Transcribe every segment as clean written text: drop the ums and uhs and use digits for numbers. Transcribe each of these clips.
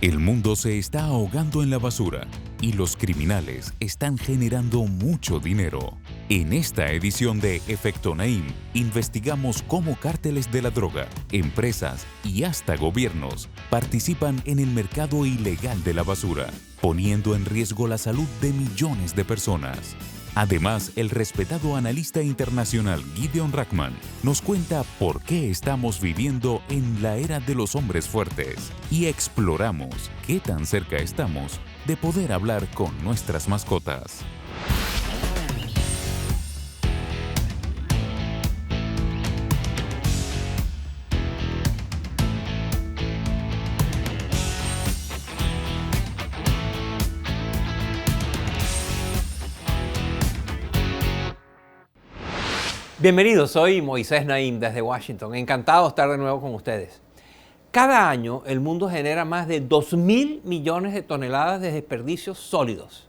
El mundo se está ahogando en la basura y los criminales están generando mucho dinero. En esta edición de Efecto Naim, investigamos cómo cárteles de la droga, empresas y hasta gobiernos participan en el mercado ilegal de la basura, poniendo en riesgo la salud de millones de personas. Además, el respetado analista internacional Gideon Rachman nos cuenta por qué estamos viviendo en la era de los hombres fuertes y exploramos qué tan cerca estamos de poder hablar con nuestras mascotas. Bienvenidos, soy Moisés Naim desde Washington. Encantado de estar de nuevo con ustedes. Cada año el mundo genera más de 2.000 millones de toneladas de desperdicios sólidos.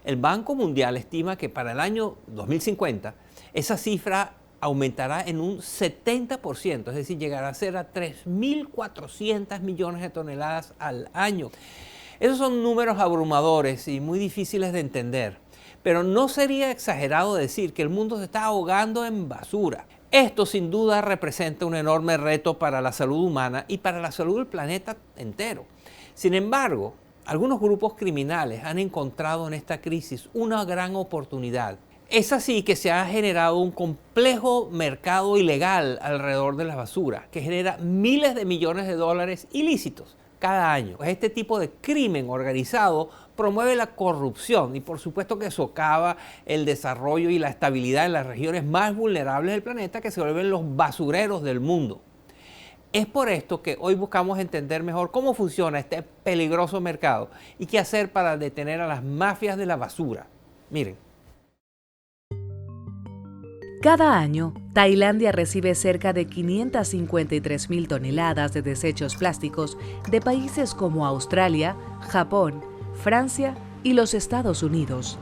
El Banco Mundial estima que para el año 2050 esa cifra aumentará en un 70%, es decir, llegará a ser a 3.400 millones de toneladas al año. Esos son números abrumadores y muy difíciles de entender. Pero no sería exagerado decir que el mundo se está ahogando en basura. Esto sin duda representa un enorme reto para la salud humana y para la salud del planeta entero. Sin embargo, algunos grupos criminales han encontrado en esta crisis una gran oportunidad. Es así que se ha generado un complejo mercado ilegal alrededor de la basura, que genera miles de millones de dólares ilícitos cada año. Este tipo de crimen organizado promueve la corrupción y por supuesto que socava el desarrollo y la estabilidad en las regiones más vulnerables del planeta, que se vuelven los basureros del mundo. Es por esto que hoy buscamos entender mejor cómo funciona este peligroso mercado y qué hacer para detener a las mafias de la basura. Miren. Cada año, Tailandia recibe cerca de 553.000 toneladas de desechos plásticos de países como Australia, Japón, Francia y los Estados Unidos.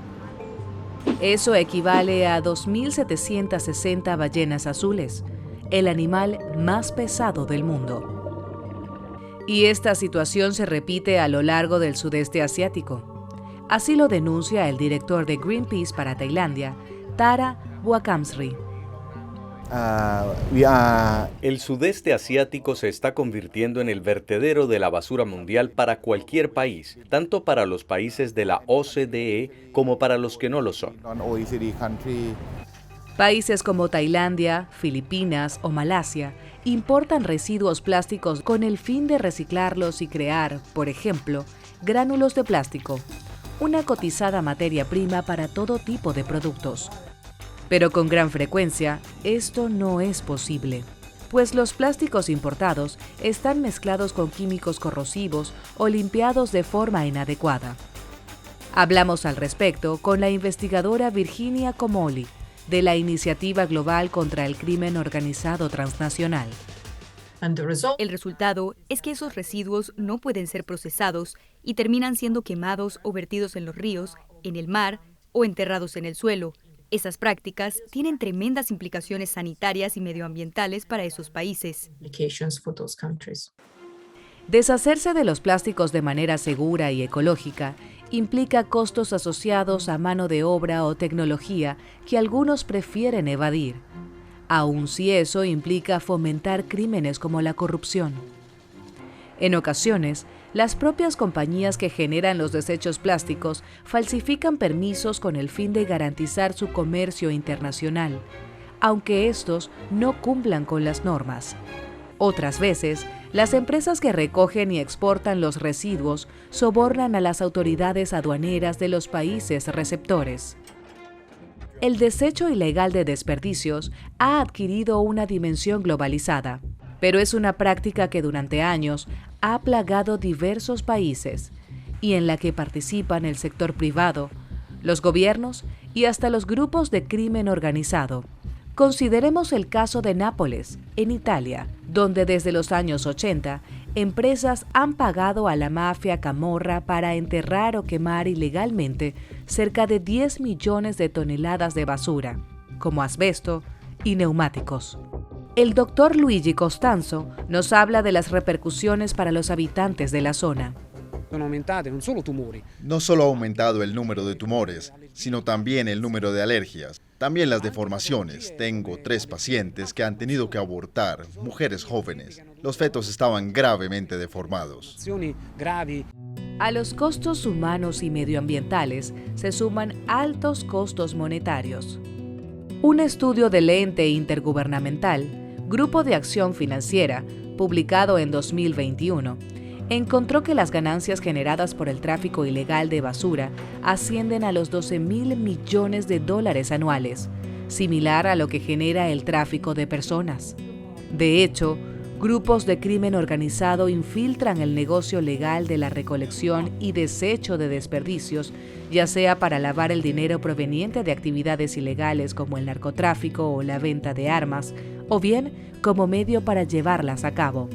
Eso equivale a 2.760 ballenas azules, el animal más pesado del mundo. Y esta situación se repite a lo largo del sudeste asiático. Así lo denuncia el director de Greenpeace para Tailandia, Tara Buakamsri. El sudeste asiático se está convirtiendo en el vertedero de la basura mundial para cualquier país, tanto para los países de la OCDE como para los que no lo son. Países como Tailandia, Filipinas o Malasia importan residuos plásticos con el fin de reciclarlos y crear, por ejemplo, gránulos de plástico, una cotizada materia prima para todo tipo de productos. Pero con gran frecuencia, esto no es posible, pues los plásticos importados están mezclados con químicos corrosivos o limpiados de forma inadecuada. Hablamos al respecto con la investigadora Virginia Comolli, de la Iniciativa Global contra el Crimen Organizado Transnacional. El resultado es que esos residuos no pueden ser procesados y terminan siendo quemados o vertidos en los ríos, en el mar o enterrados en el suelo. Esas prácticas tienen tremendas implicaciones sanitarias y medioambientales para esos países. Deshacerse de los plásticos de manera segura y ecológica implica costos asociados a mano de obra o tecnología que algunos prefieren evadir, aun si eso implica fomentar crímenes como la corrupción. En ocasiones, las propias compañías que generan los desechos plásticos falsifican permisos con el fin de garantizar su comercio internacional, aunque estos no cumplan con las normas. Otras veces, las empresas que recogen y exportan los residuos sobornan a las autoridades aduaneras de los países receptores. El desecho ilegal de desperdicios ha adquirido una dimensión globalizada, pero es una práctica que durante años ha plagado diversos países y en la que participan el sector privado, los gobiernos y hasta los grupos de crimen organizado. Consideremos el caso de Nápoles, en Italia, donde desde los años 80, empresas han pagado a la mafia camorra para enterrar o quemar ilegalmente cerca de 10 millones de toneladas de basura, como asbesto y neumáticos. El doctor Luigi Costanzo nos habla de las repercusiones para los habitantes de la zona. No solo ha aumentado el número de tumores, sino también el número de alergias. También las deformaciones. Tengo 3 pacientes que han tenido que abortar, mujeres jóvenes. Los fetos estaban gravemente deformados. A los costos humanos y medioambientales se suman altos costos monetarios. Un estudio del ente intergubernamental, Grupo de Acción Financiera, publicado en 2021, encontró que las ganancias generadas por el tráfico ilegal de basura ascienden a los 12.000 millones de dólares anuales, similar a lo que genera el tráfico de personas. De hecho, grupos de crimen organizado infiltran el negocio legal de la recolección y desecho de desperdicios, ya sea para lavar el dinero proveniente de actividades ilegales como el narcotráfico o la venta de armas, o bien como medio para llevarlas a cabo.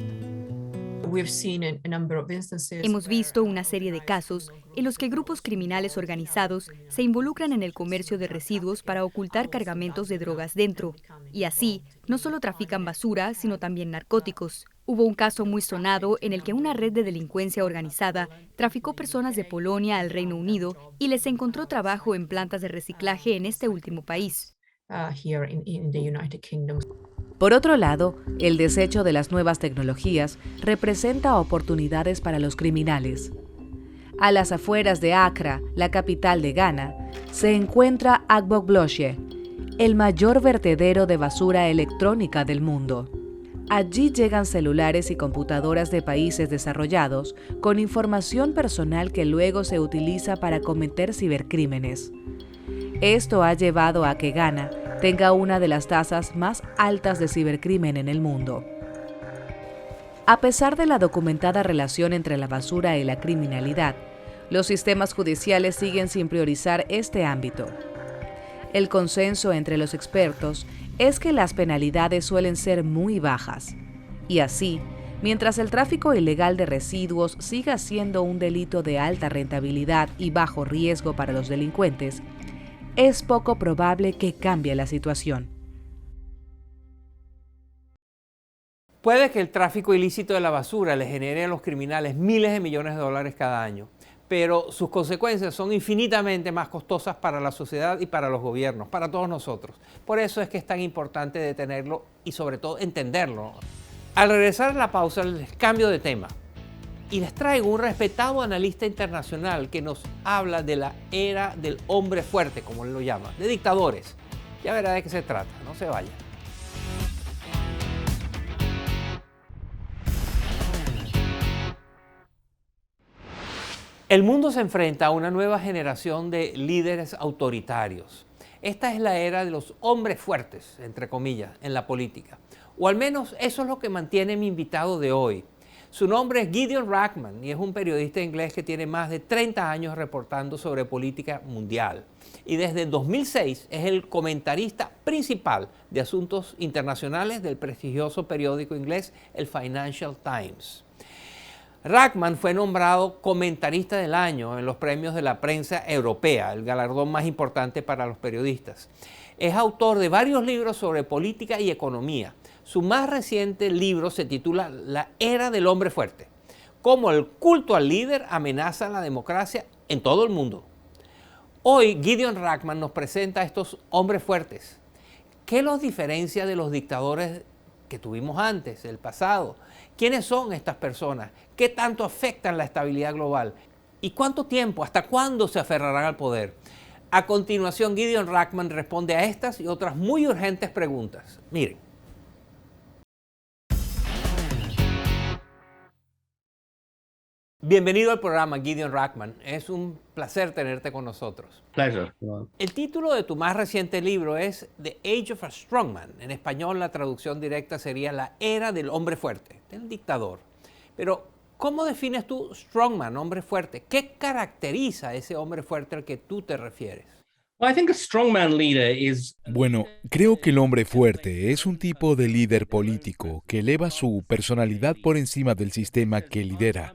Hemos visto una serie de casos en los que grupos criminales organizados se involucran en el comercio de residuos para ocultar cargamentos de drogas dentro. Y así, no solo trafican basura, sino también narcóticos. Hubo un caso muy sonado en el que una red de delincuencia organizada traficó personas de Polonia al Reino Unido y les encontró trabajo en plantas de reciclaje en este último país. Por otro lado, el desecho de las nuevas tecnologías representa oportunidades para los criminales. A las afueras de Accra, la capital de Ghana, se encuentra Agbogbloshie, el mayor vertedero de basura electrónica del mundo. Allí llegan celulares y computadoras de países desarrollados con información personal que luego se utiliza para cometer cibercrímenes. Esto ha llevado a que Ghana tenga una de las tasas más altas de cibercrimen en el mundo. A pesar de la documentada relación entre la basura y la criminalidad, los sistemas judiciales siguen sin priorizar este ámbito. El consenso entre los expertos es que las penalidades suelen ser muy bajas. Y así, mientras el tráfico ilegal de residuos siga siendo un delito de alta rentabilidad y bajo riesgo para los delincuentes, es poco probable que cambie la situación. Puede que el tráfico ilícito de la basura le genere a los criminales miles de millones de dólares cada año, pero sus consecuencias son infinitamente más costosas para la sociedad y para los gobiernos, para todos nosotros. Por eso es que es tan importante detenerlo y sobre todo entenderlo. Al regresar a la pausa, les cambio de tema y les traigo un respetado analista internacional que nos habla de la era del hombre fuerte, como él lo llama, de dictadores. Ya verá de qué se trata, no se vayan. El mundo se enfrenta a una nueva generación de líderes autoritarios. Esta es la era de los hombres fuertes, entre comillas, en la política. O al menos eso es lo que mantiene mi invitado de hoy. Su nombre es Gideon Rachman y es un periodista inglés que tiene más de 30 años reportando sobre política mundial. Y desde 2006 es el comentarista principal de asuntos internacionales del prestigioso periódico inglés, el Financial Times. Rachman fue nombrado comentarista del año en los premios de la prensa europea, el galardón más importante para los periodistas. Es autor de varios libros sobre política y economía. Su más reciente libro se titula La era del hombre fuerte, cómo el culto al líder amenaza la democracia en todo el mundo. Hoy Gideon Rachman nos presenta a estos hombres fuertes. ¿Qué los diferencia de los dictadores que tuvimos antes, el pasado? ¿Quiénes son estas personas? ¿Qué tanto afectan la estabilidad global? ¿Y cuánto tiempo, hasta cuándo se aferrarán al poder? A continuación, Gideon Rachman responde a estas y otras muy urgentes preguntas. Miren. Bienvenido al programa, Gideon Rachman. Es un placer tenerte con nosotros. Pleasure. El título de tu más reciente libro es The Age of a Strongman. En español, la traducción directa sería La era del hombre fuerte, del dictador. Pero, ¿cómo defines tú strongman, hombre fuerte? ¿Qué caracteriza a ese hombre fuerte al que tú te refieres? Bueno, creo que el hombre fuerte es un tipo de líder político que eleva su personalidad por encima del sistema que lidera.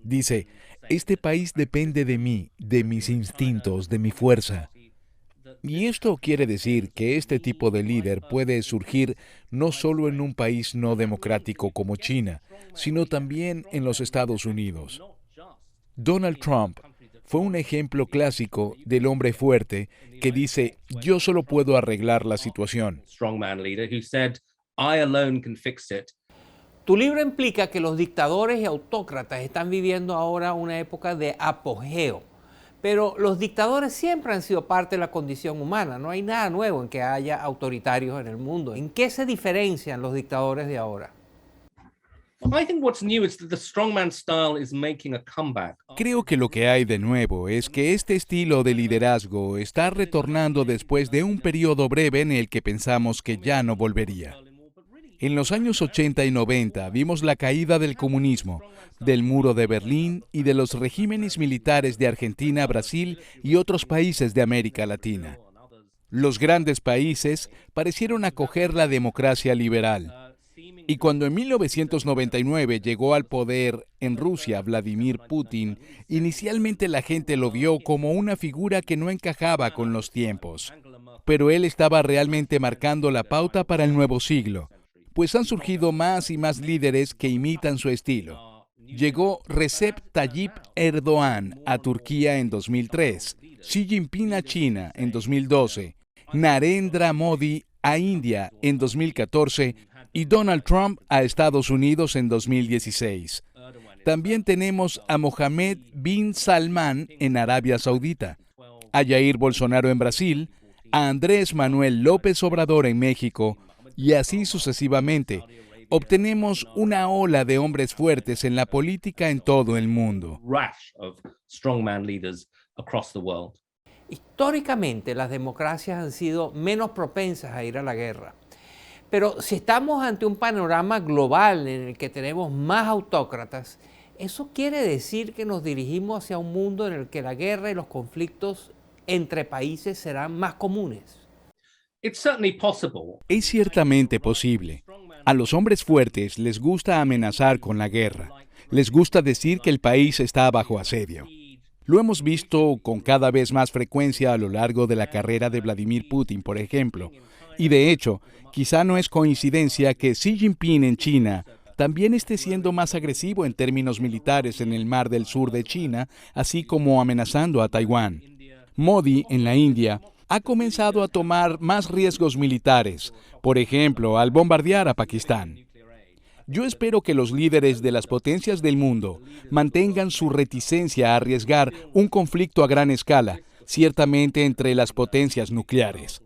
Dice, este país depende de mí, de mis instintos, de mi fuerza. Y esto quiere decir que este tipo de líder puede surgir no solo en un país no democrático como China, sino también en los Estados Unidos. Donald Trump fue un ejemplo clásico del hombre fuerte que dice, yo solo puedo arreglar la situación. Tu libro implica que los dictadores y autócratas están viviendo ahora una época de apogeo, pero los dictadores siempre han sido parte de la condición humana. No hay nada nuevo en que haya autoritarios en el mundo. ¿En qué se diferencian los dictadores de ahora? Creo que lo que hay de nuevo es que este estilo de liderazgo está retornando después de un periodo breve en el que pensamos que ya no volvería. En los años 80 y 90 vimos la caída del comunismo, del muro de Berlín y de los regímenes militares de Argentina, Brasil y otros países de América Latina. Los grandes países parecieron acoger la democracia liberal. Y cuando en 1999 llegó al poder en Rusia Vladimir Putin, inicialmente la gente lo vio como una figura que no encajaba con los tiempos. Pero él estaba realmente marcando la pauta para el nuevo siglo, pues han surgido más y más líderes que imitan su estilo. Llegó Recep Tayyip Erdoğan a Turquía en 2003, Xi Jinping a China en 2012, Narendra Modi a India en 2014 y Donald Trump a Estados Unidos en 2016. También tenemos a Mohammed bin Salman en Arabia Saudita, a Jair Bolsonaro en Brasil, a Andrés Manuel López Obrador en México, y así sucesivamente. Obtenemos una ola de hombres fuertes en la política en todo el mundo. Históricamente, las democracias han sido menos propensas a ir a la guerra. Pero si estamos ante un panorama global en el que tenemos más autócratas, ¿eso quiere decir que nos dirigimos hacia un mundo en el que la guerra y los conflictos entre países serán más comunes? Es ciertamente posible. A los hombres fuertes les gusta amenazar con la guerra. Les gusta decir que el país está bajo asedio. Lo hemos visto con cada vez más frecuencia a lo largo de la carrera de Vladimir Putin, por ejemplo. Y de hecho, quizá no es coincidencia que Xi Jinping en China también esté siendo más agresivo en términos militares en el Mar del Sur de China, así como amenazando a Taiwán. Modi en la India ha comenzado a tomar más riesgos militares, por ejemplo, al bombardear a Pakistán. Yo espero que los líderes de las potencias del mundo mantengan su reticencia a arriesgar un conflicto a gran escala, ciertamente entre las potencias nucleares.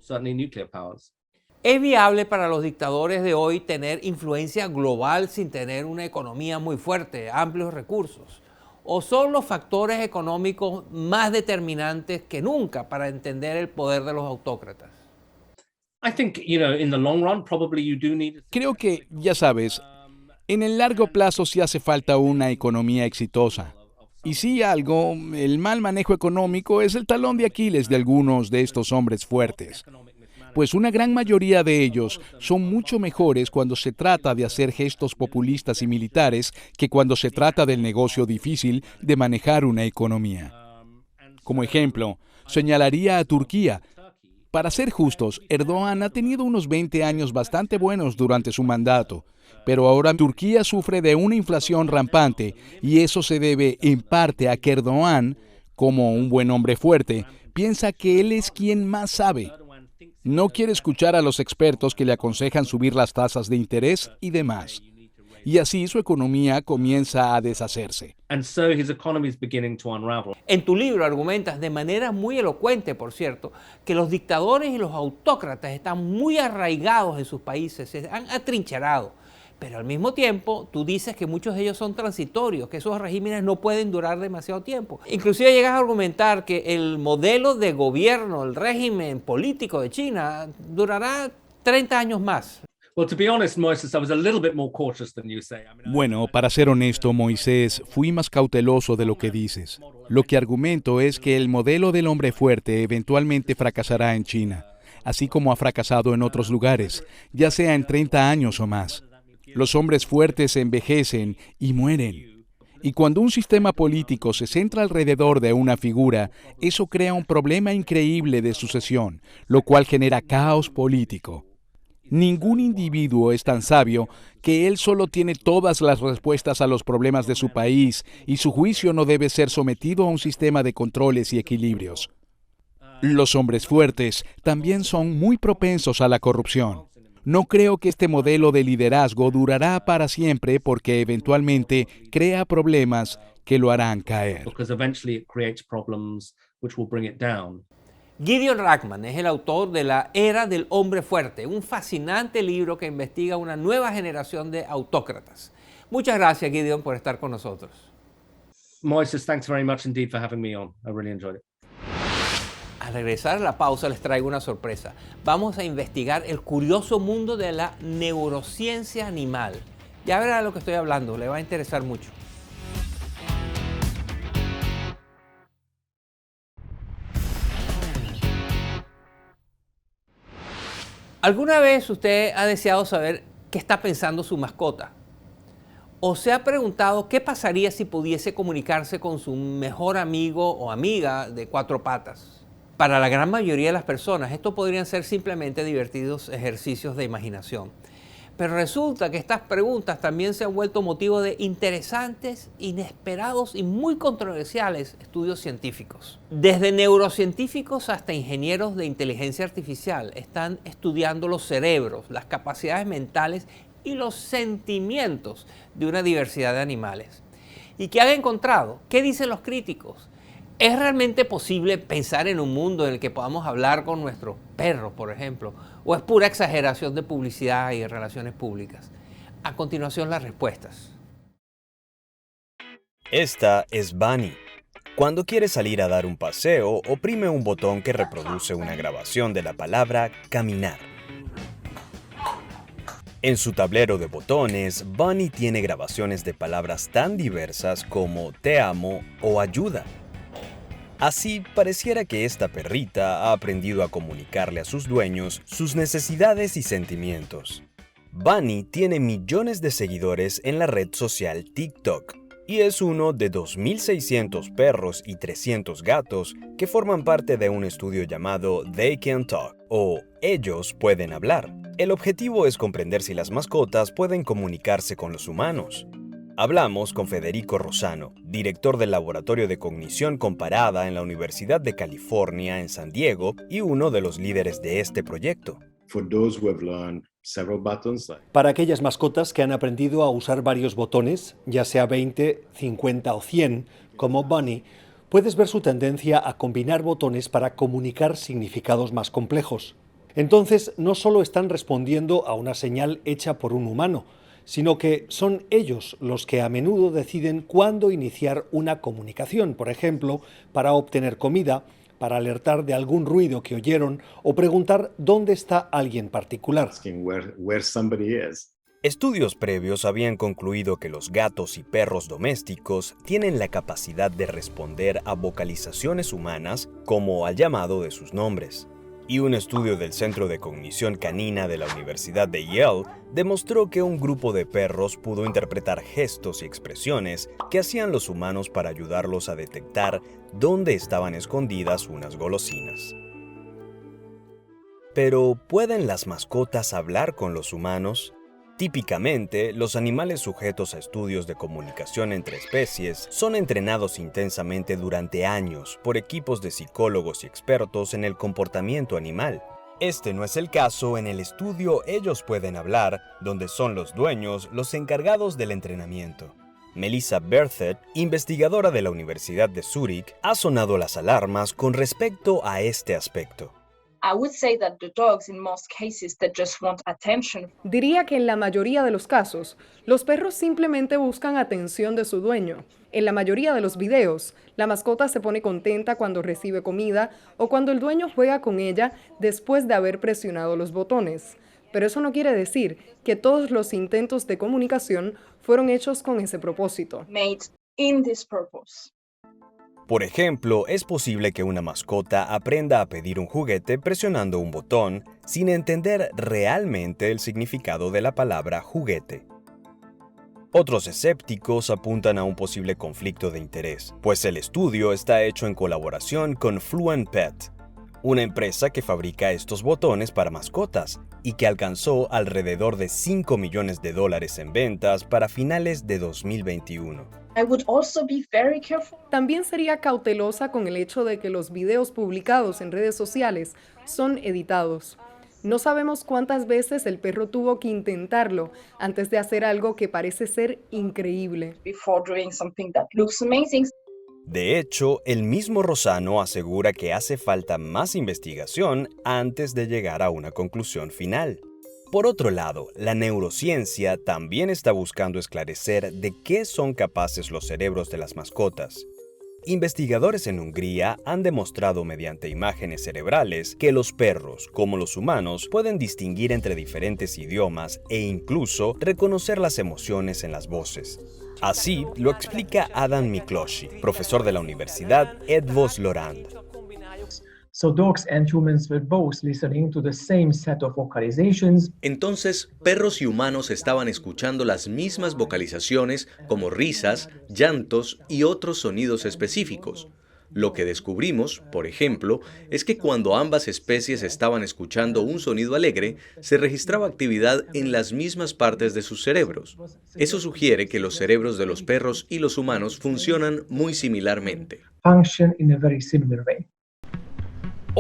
¿Es viable para los dictadores de hoy tener influencia global sin tener una economía muy fuerte, amplios recursos? ¿O son los factores económicos más determinantes que nunca para entender el poder de los autócratas? Creo que, ya sabes, en el largo plazo sí hace falta una economía exitosa. Y sí algo, el mal manejo económico es el talón de Aquiles de algunos de estos hombres fuertes. Pues una gran mayoría de ellos son mucho mejores cuando se trata de hacer gestos populistas y militares que cuando se trata del negocio difícil de manejar una economía. Como ejemplo, señalaría a Turquía. Para ser justos, Erdoğan ha tenido unos 20 años bastante buenos durante su mandato, pero ahora Turquía sufre de una inflación rampante y eso se debe en parte a que Erdoğan, como un buen hombre fuerte, piensa que él es quien más sabe. No quiere escuchar a los expertos que le aconsejan subir las tasas de interés y demás. Y así su economía comienza a deshacerse. En tu libro argumentas de manera muy elocuente, por cierto, que los dictadores y los autócratas están muy arraigados en sus países, se han atrincherado. Pero al mismo tiempo, tú dices que muchos de ellos son transitorios, que esos regímenes no pueden durar demasiado tiempo. Inclusive llegas a argumentar que el modelo de gobierno, el régimen político de China, durará 30 años más. Bueno, para ser honesto, Moisés, fui más cauteloso de lo que dices. Lo que argumento es que el modelo del hombre fuerte eventualmente fracasará en China, así como ha fracasado en otros lugares, ya sea en 30 años o más. Los hombres fuertes envejecen y mueren. Y cuando un sistema político se centra alrededor de una figura, eso crea un problema increíble de sucesión, lo cual genera caos político. Ningún individuo es tan sabio que él solo tiene todas las respuestas a los problemas de su país y su juicio no debe ser sometido a un sistema de controles y equilibrios. Los hombres fuertes también son muy propensos a la corrupción. No creo que este modelo de liderazgo durará para siempre porque eventualmente crea problemas que lo harán caer. Gideon Rachman es el autor de La Era del Hombre Fuerte, un fascinante libro que investiga una nueva generación de autócratas. Muchas gracias, Gideon, por estar con nosotros. Moises, thanks very much indeed for having me on. I really enjoyed it. Al regresar a la pausa les traigo una sorpresa. Vamos a investigar el curioso mundo de la neurociencia animal. Ya verá de lo que estoy hablando, le va a interesar mucho. ¿Alguna vez usted ha deseado saber qué está pensando su mascota? ¿O se ha preguntado qué pasaría si pudiese comunicarse con su mejor amigo o amiga de cuatro patas? Para la gran mayoría de las personas, esto podrían ser simplemente divertidos ejercicios de imaginación. Pero resulta que estas preguntas también se han vuelto motivo de interesantes, inesperados y muy controversiales estudios científicos. Desde neurocientíficos hasta ingenieros de inteligencia artificial están estudiando los cerebros, las capacidades mentales y los sentimientos de una diversidad de animales. ¿Y qué han encontrado? ¿Qué dicen los críticos? ¿Es realmente posible pensar en un mundo en el que podamos hablar con nuestros perros, por ejemplo? ¿O es pura exageración de publicidad y de relaciones públicas? A continuación, las respuestas. Esta es Bunny. Cuando quiere salir a dar un paseo, oprime un botón que reproduce una grabación de la palabra caminar. En su tablero de botones, Bunny tiene grabaciones de palabras tan diversas como te amo o ayuda. Así, pareciera que esta perrita ha aprendido a comunicarle a sus dueños sus necesidades y sentimientos. Bunny tiene millones de seguidores en la red social TikTok y es uno de 2.600 perros y 300 gatos que forman parte de un estudio llamado They Can Talk o Ellos Pueden Hablar. El objetivo es comprender si las mascotas pueden comunicarse con los humanos. Hablamos con Federico Rosano, director del Laboratorio de Cognición Comparada en la Universidad de California en San Diego y uno de los líderes de este proyecto. Para aquellas mascotas que han aprendido a usar varios botones, ya sea 20, 50 o 100, como Bunny, puedes ver su tendencia a combinar botones para comunicar significados más complejos. Entonces, no solo están respondiendo a una señal hecha por un humano, sino que son ellos los que a menudo deciden cuándo iniciar una comunicación, por ejemplo, para obtener comida, para alertar de algún ruido que oyeron o preguntar dónde está alguien particular. Estudios previos habían concluido que los gatos y perros domésticos tienen la capacidad de responder a vocalizaciones humanas como al llamado de sus nombres. Y un estudio del Centro de Cognición Canina de la Universidad de Yale demostró que un grupo de perros pudo interpretar gestos y expresiones que hacían los humanos para ayudarlos a detectar dónde estaban escondidas unas golosinas. Pero, ¿pueden las mascotas hablar con los humanos? Típicamente, los animales sujetos a estudios de comunicación entre especies son entrenados intensamente durante años por equipos de psicólogos y expertos en el comportamiento animal. Este no es el caso en el estudio Ellos Pueden Hablar, donde son los dueños los encargados del entrenamiento. Melissa Berthet, investigadora de la Universidad de Zúrich, ha sonado las alarmas con respecto a este aspecto. Diría que en la mayoría de los casos, los perros simplemente buscan atención de su dueño. En la mayoría de los videos, la mascota se pone contenta cuando recibe comida o cuando el dueño juega con ella después de haber presionado los botones. Pero eso no quiere decir que todos los intentos de comunicación fueron hechos con ese propósito. Por ejemplo, es posible que una mascota aprenda a pedir un juguete presionando un botón sin entender realmente el significado de la palabra juguete. Otros escépticos apuntan a un posible conflicto de interés, pues el estudio está hecho en colaboración con Fluent Pet, una empresa que fabrica estos botones para mascotas y que alcanzó alrededor de $5 millones en ventas para finales de 2021. También sería cautelosa con el hecho de que los videos publicados en redes sociales son editados. No sabemos cuántas veces el perro tuvo que intentarlo antes de hacer algo que parece ser increíble. De hecho, el mismo Rosano asegura que hace falta más investigación antes de llegar a una conclusión final. Por otro lado, la neurociencia también está buscando esclarecer de qué son capaces los cerebros de las mascotas. Investigadores en Hungría han demostrado mediante imágenes cerebrales que los perros, como los humanos, pueden distinguir entre diferentes idiomas e incluso reconocer las emociones en las voces. Así lo explica Adam Mikloshi, profesor de la Universidad Eötvös Loránd. Entonces, perros y humanos estaban escuchando las mismas vocalizaciones como risas, llantos y otros sonidos específicos. Lo que descubrimos, por ejemplo, es que cuando ambas especies estaban escuchando un sonido alegre, se registraba actividad en las mismas partes de sus cerebros. Eso sugiere que los cerebros de los perros y los humanos funcionan muy similarmente.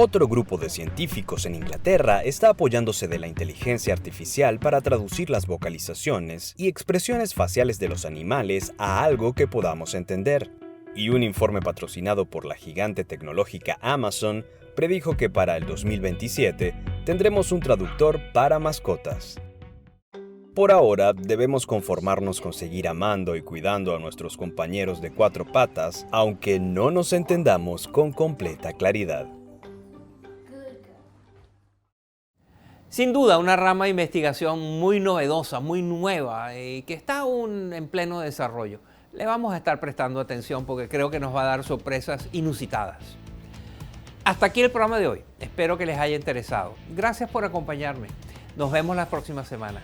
Otro grupo de científicos en Inglaterra está apoyándose de la inteligencia artificial para traducir las vocalizaciones y expresiones faciales de los animales a algo que podamos entender. Y un informe patrocinado por la gigante tecnológica Amazon predijo que para el 2027 tendremos un traductor para mascotas. Por ahora, debemos conformarnos con seguir amando y cuidando a nuestros compañeros de cuatro patas, aunque no nos entendamos con completa claridad. Sin duda, una rama de investigación muy novedosa, muy nueva y que está aún en pleno desarrollo. Le vamos a estar prestando atención porque creo que nos va a dar sorpresas inusitadas. Hasta aquí el programa de hoy. Espero que les haya interesado. Gracias por acompañarme. Nos vemos la próxima semana.